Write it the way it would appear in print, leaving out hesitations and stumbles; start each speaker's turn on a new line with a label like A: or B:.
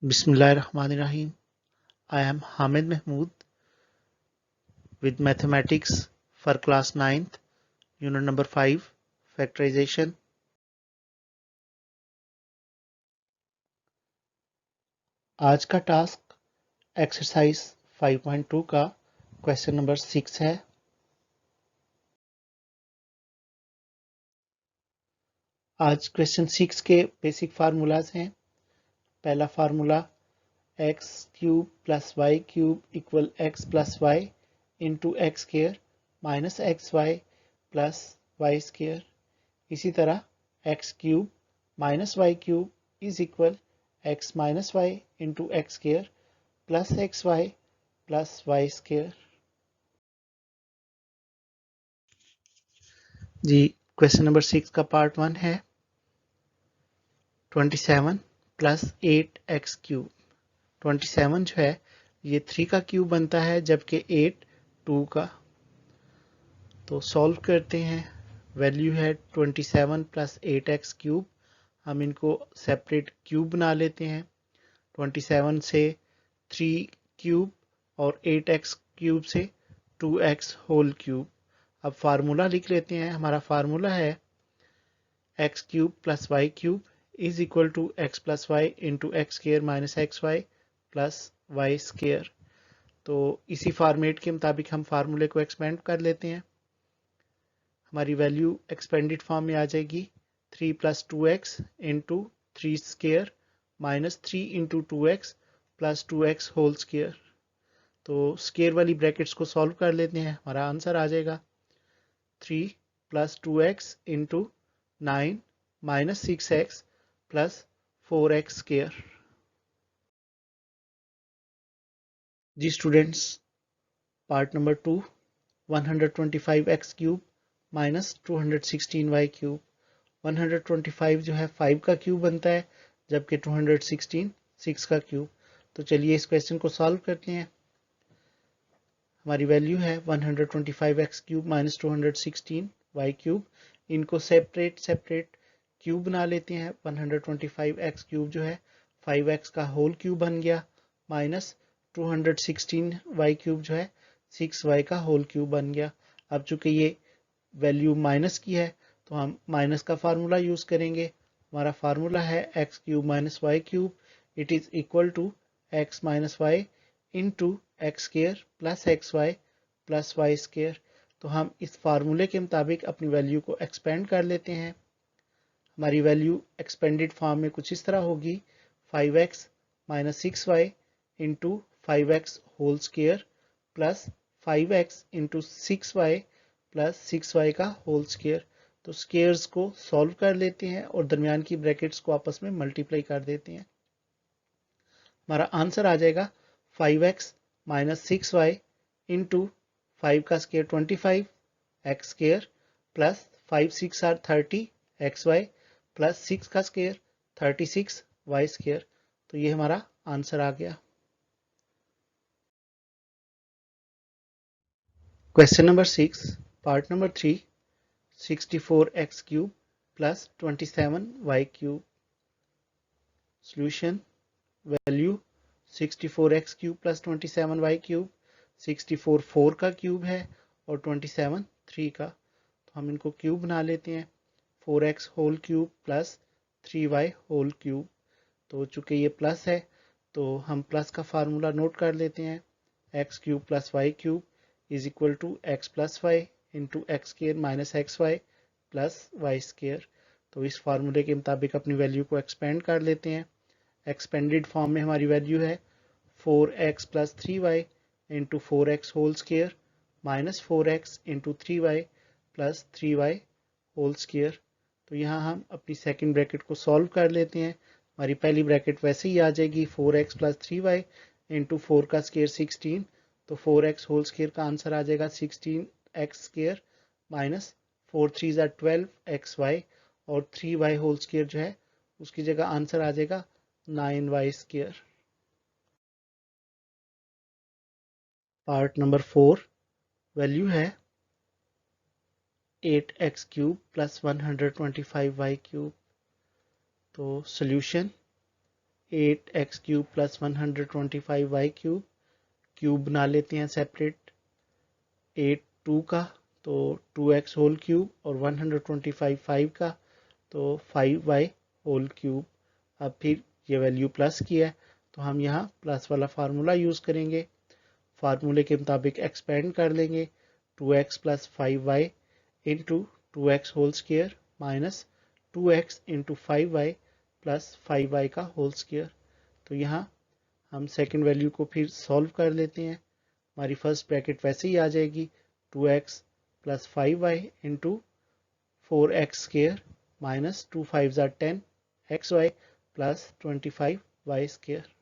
A: Bismillahirrahmanirrahim. I am Hamid Mahmood with Mathematics for class 9th, unit number 5, Factorization. आज का task exercise 5.2 का question number 6 है। आज question 6 के बेसिक फार्मूलाज हैं। पहला formula x cube plus y cube equal x plus y into x square minus x y plus y square. इसी तरह x cube minus y cube is equal x minus y into x square plus x y plus y square. जी question number 6 का part 1 है 27 plus 8x cube. 27 जो है ये 3 का cube बनता है जबकि 8 2 का। तो सॉल्व करते हैं। वैल्यू है 27 प्लस 8x क्यूब। हम इनको सेपरेट क्यूब बना लेते हैं। 27 से 3 क्यूब और 8x क्यूब से 2x होल क्यूब। अब फार्मूला लिख लेते हैं। हमारा फार्मूला है x cube plus y cube is equal to x plus y into x square minus x y plus y square. तो इसी फॉर्मेट के मुताबिक हम फार्मूले को एक्सपेंड कर लेते हैं। हमारी वैल्यू एक्सपेंडेड फॉर्म में आ जाएगी 3 plus 2x into 3 square minus 3 into 2x plus 2x whole square. तो स्क्वायर वाली ब्रैकेट्स को सॉल्व कर लेते हैं। हमारा आंसर आ जाएगा 3 plus 2x into 9 minus 6x plus 4x square. जी students, part number 2 125x cube minus 216y cube. 125 जो है 5 का क्यूब बनता है जबकि 216 6 का क्यूब। तो चलिए इस क्वेश्चन को सॉल्व करते हैं। हमारी वैल्यू है 125x cube minus 216y cube. इनको सेपरेट क्यूब बना लेते हैं। 125x क्यूब जो है 5x का होल क्यूब बन गया माइनस 216y क्यूब जो है 6y का होल क्यूब बन गया। अब चूंकि ये वैल्यू माइनस की है तो हम माइनस का फार्मूला यूज करेंगे। हमारा फार्मूला है x cube minus y cube. It is equal to x minus y into x square plus x y plus y square. तो हम इस फार्मूले के मुताबिक अपनी वैल्यू को एक्सपेंड कर लेते हैं। हमारी वैल्यू एक्सपेंडेड फॉर्म में कुछ इस तरह होगी 5x minus 6y into 5x whole square plus 5x into 6y plus 6y का होल स्क्वायर। तो स्क्वायर्स को सॉल्व कर लेते हैं और दरमियान की ब्रैकेट्स को आपस में मल्टीप्लाई कर देते हैं। हमारा आंसर आ जाएगा 5x माइनस 6y इंटू 5 का square 25 x square plus 5 6 are 30 x y plus 6 का स्क्वायर 36 वाई स्क्वायर। तो ये हमारा आंसर आ गया। Question number 6 part number 3 64x cube plus 27y cube. Solution value 64x cube plus 27y cube. 64 4 का cube है और 27 3 का। तो हम इनको क्यूब बना लेते हैं। 4x whole cube plus 3y whole cube. तो चूंकि ये प्लस है तो हम प्लस का फार्मूला नोट कर लेते हैं। X cube plus y cube is equal to x plus y into x square minus x y plus y square. तो इस फार्मूले के मुताबिक अपनी वैल्यू को एक्सपेंड कर लेते हैं। एक्सपेंडेड फॉर्म में हमारी वैल्यू है 4x plus 3y into 4x whole square minus 4x into 3y plus 3y whole square. तो यहाँ हम अपनी सेकंड ब्रैकेट को सॉल्व कर लेते हैं। हमारी पहली ब्रैकेट वैसे ही आ जाएगी 4x प्लस 3y इंटू 4 का स्क्वायर 16। तो 4x होल स्क्वायर का आंसर आ जाएगा 16x स्क्वायर माइनस 4 3 ज़ा 12xy और 3y होल स्क्वायर जो है उसकी जगह आंसर आ जाएगा 9y square. Part number 4 value है 8x cube plus 125y cube. तो solution 8x cube plus 125y cube, cube बना लेते हैं सेपरेट 8 2 का, तो 2x होल क्यूब, और 125 5 का, तो 5y होल क्यूब। अब फिर ये वैल्यू प्लस की है तो हम यहाँ प्लस वाला फार्मूला यूज़ करेंगे, फार्मूले के मुताबिक एक्सपेंड कर लेंगे 2x plus 5y into 2x whole square minus 2x into 5y plus 5y का होल स्क्वेयर। तो यहाँ हम सेकंड वैल्यू को फिर सॉल्व कर लेते हैं, हमारी फर्स्ट ब्रैकेट वैसे ही आ जाएगी 2x plus 5y into 4x square minus 2 5 10 xy plus 25y square.